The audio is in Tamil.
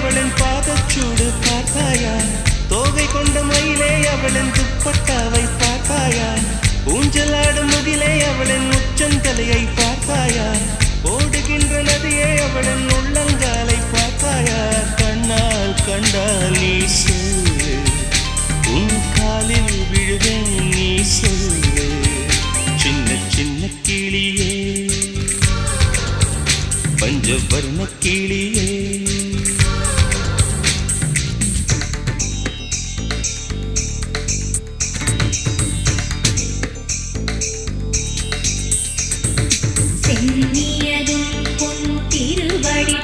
அவளின் பாதச்சூடு பார்த்தாயா? தோகை கொண்ட மயிலே அவளின் துப்பட்டாவை பார்த்தாயா? ஊஞ்சலாடும் முகிலே அவளின் உச்சந்தலையை பார்த்தாயா? ஓடுகின்ற நதியே அவளின் உள்ளங்காலை பார்த்தாயா? கண்ணால் கண்டால் நீ சொல்லு, உன் காலில் விழுவேன் நீ சொல்லு. சின்ன சின்ன கிளியே, பஞ்சவர்ண கிளியே, சென்னியதும் பொன் திருவடி